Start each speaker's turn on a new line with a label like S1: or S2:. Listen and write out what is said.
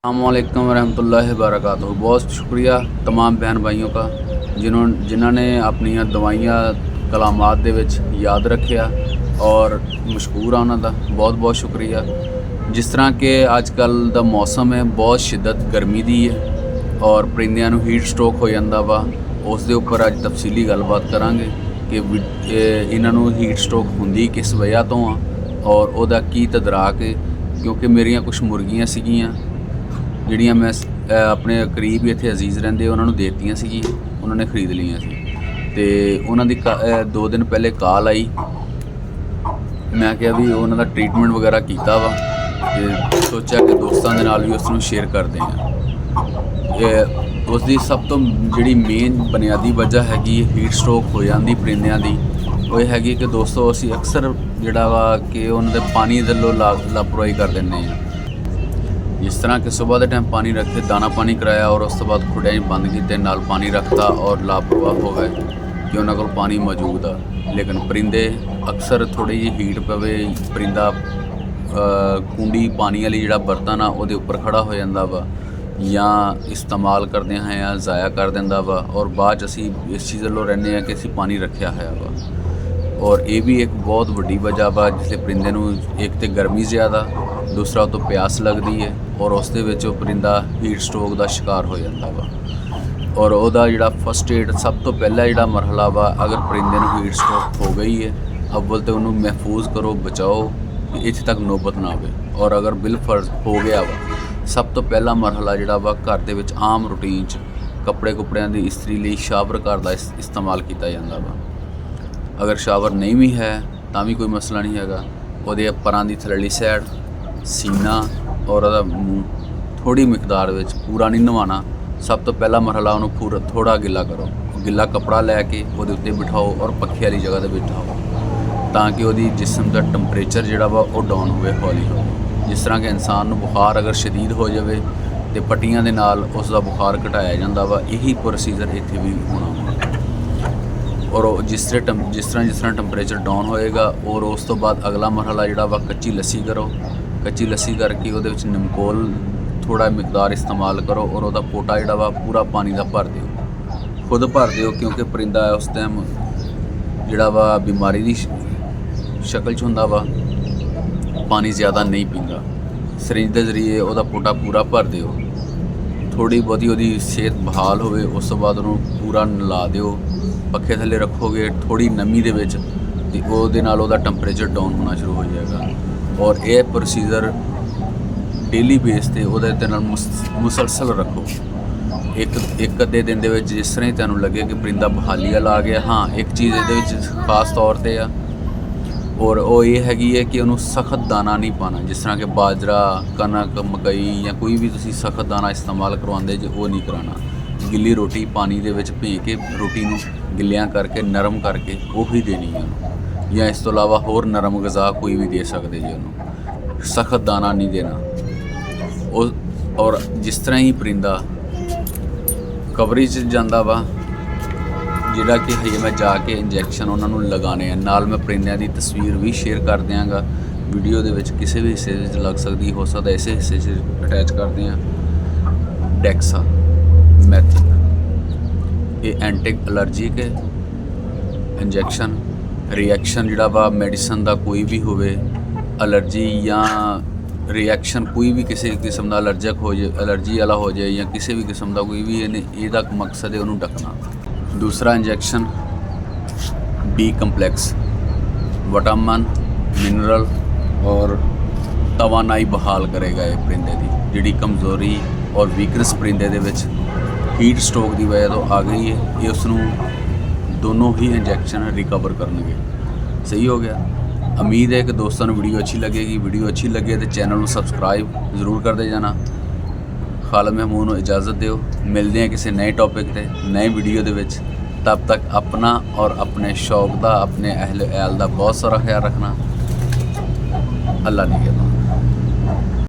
S1: अस्सलामुअलैकुम रहमतुल्लाहि वबरकातुहू। बहुत शुक्रिया तमाम बहन भाइयों का जिन्हों ने अपनी दवाइयाँ कलामात दे विच याद रखिया और मशहूर आ उन्हां दा बहुत बहुत शुक्रिया। जिस तरह के अजकल दा मौसम है बहुत शिद्दत गर्मी दी है और परिंदियां नूं हीट स्ट्रोक हो जांदा वा, उस दे उपर अज तफसीली गलबात करांगे कि इन्हां नूं हीट स्ट्रोक हुंदी किस वजह तो आ और उहदा की तदराक है। क्योंकि मेरियां कुछ मुर्गियां सीगियां ਜਿਹੜੀਆਂ मैं अपने करीब ही इत्थे अजीज़ रहिंदे उन्होंने देतियां सीगियां, उन्होंने खरीद लिया सी ते उन्हां दी 2 दिन पहले कॉल आई। मैं क्या भी उन्हां दा ट्रीटमेंट वगैरह कीता वा ते सोचा कि दोस्तां दे नाल भी उसनूं शेयर करदे हां। उसदी सब तो जिहड़ी मेन बुनियादी वजह हैगी हीट स्ट्रोक हो जांदी परिंदियां दी, वो हैगी कि दोस्तों असीं अक्सर जिहड़ा वा कि उन्हां दे पानी दे लापरवाही कर दिंदे हां। जिस तरह कि सुबह के टाइम पानी रखे दाना पानी कराया और उस तो बाद खुडिया बंद किए नाल पानी रखता और लापरवाह हो गए कि उन्होंने को पानी मौजूद आ। लेकिन परिंदे अक्सर थोड़ी जी हीट पवे परिंदा कुंडी पानी वाली जिहड़ा बर्तन आ उहदे उपर खड़ा हो जाता वा या इस्तेमाल करदे हैं या ज़ाया कर दिंदा वा और बाद असी इस चीज़ वालों रहने कि असी पानी रखा है वा। और ये भी एक बहुत वड्डी वजह वा जिसले परिंदे नूं एक तो गर्मी ज़्यादा, दूसरा तो प्यास लगती है और उस दे विच परिंदा हीट स्ट्रोक का शिकार हो जाता वा। और वह जिहड़ा फस्ट एड सब तो पहला जिहड़ा मरहला वा, अगर परिंदे नूं हीट स्ट्रोक हो गई है अव्वल तो उन्होंने महफूज करो बचाओ कि इत्थे तक नौबत ना आवे। और अगर बिलफर्ज हो गया वा सब तो पहला मरहला जिहड़ा वा घर दे विच आम रूटीन च कपड़े कुपड़ियां दी इस्त्री लई शावर घर दा इस्तेमाल किया जाता वा। अगर शावर नहीं भी है तो भी कोई मसला नहीं हैगा। उहदे परां दी थल्लड़ी साइड सीना और वह मूँह थोड़ी मिकदार में पूरा नहीं नवाना। सब तो पहला मरहला उन्होंने पूरा थोड़ा गिला करो, गिला कपड़ा लैके वो उत्ते बिठाओ और पखे वाली जगह पर बिठाओ ताकि वही जिसम का टंपरेचर जोड़ा वा वो डाउन हो हौली हो। जिस तरह के इंसान को बुखार अगर शदीद हो जाए तो पट्टियां दे नाल उसका बुखार घटाया जाता वा, यही प्रोसीजर इत्थे भी होना वा। और जिस तरह टंपरेचर डाउन होएगा और उस तो बाद अगला मरहला जिहड़ा वा कच्ची लस्सी करो, कच्ची लस्सी करके वो नमकोल थोड़ा मिकदार इस्तेमाल करो और वह पोटा जिहड़ा वा पूरा पानी का भर दिओ, खुद भर दिओ क्योंकि परिंदा उस टाइम जिहड़ा वा बीमारी की शक्ल च हुंदा वा, पानी ज़्यादा नहीं पींदा। सरिंज के जरिए वह पोटा पूरा भर दिओ, थोड़ी बहुती वही सेहत बहाल होवे उस तो बाद उन्होंने पूरा नला दिओ, पखे थले रखोगे थोड़ी नमी दे विच ते उहदे नाल उहदा टंपरेचर डाउन होना शुरू हो जाएगा। और यह प्रोसीजर डेली बेस ते उहदे नाल मुसलसल रखो। एक अद्धे दिन दे विच जिस तरह ही तुहानूं लगे कि परिंदा बहाली वाला आ गया। हाँ एक चीज़ ये खास तौर पर आ और वो ये हैगी है कि उन्होंने सख्त दाना नहीं पाना, जिस तरह के बाजरा कनक मकई या कोई भी तुसीं सख्त दाना इस्तेमाल करवाते जो वो नहीं कराना। गिली रोटी पानी दे विच भे के रोटी नूं गिलियां करके नरम करके वही देनी है उन्होंने, या इस तो इलावा होर नरम गज़ा कोई भी दे सकते जी उन्होंने, सख्त दाना नहीं देना। और जिस तरह ही परिंदा कवरेज जाता वा जिहड़ा कि हजे मैं जाके इंजैक्शन उन्होंने लगाने हैं, नाल मैं परिंदियां दी तस्वीर भी शेयर कर देंगा वीडियो दे विच, किसी भी हिस्से लग सकती, हो सकता इसे हिस्से से अटैच कर दें। डेक्सा मैथिन ये एंटी एलर्जिक है इंजैक्शन। रिएक्शन जिहड़ा वा मेडिसन का कोई भी होवे एलर्जी या रिएक्शन कोई भी किसी किस्म का एलर्जिक हो जाए, एलर्जी वाला हो जाए या किसी भी किस्म का कोई भी इहदा मकसद है उन्होंने ढकना। दूसरा injection B complex vitamin mineral और तवानाई बहाल करेगा। ये परिंदे की जिहड़ी कमज़ोरी और वीकनेस परिंदे दे विच हीट स्ट्रोक की वजह तो आ गई है, ये उसनूं दोनों ही इंजैक्शन रिकवर करनगे। सही हो गया। उम्मीद है कि दोस्तों वीडियो अच्छी लगेगी। वीडियो अच्छी लगे तो चैनल को सबसक्राइब जरूर करते जाना। खालिद महमूद नूं इजाज़त दिओ, मिलते हैं किसी नए टॉपिक ते नए वीडियो दे विच। तब तक अपना और अपने शौक का अपने अहल ऐल का बहुत सारा ख्याल रखना। अल्लाह ने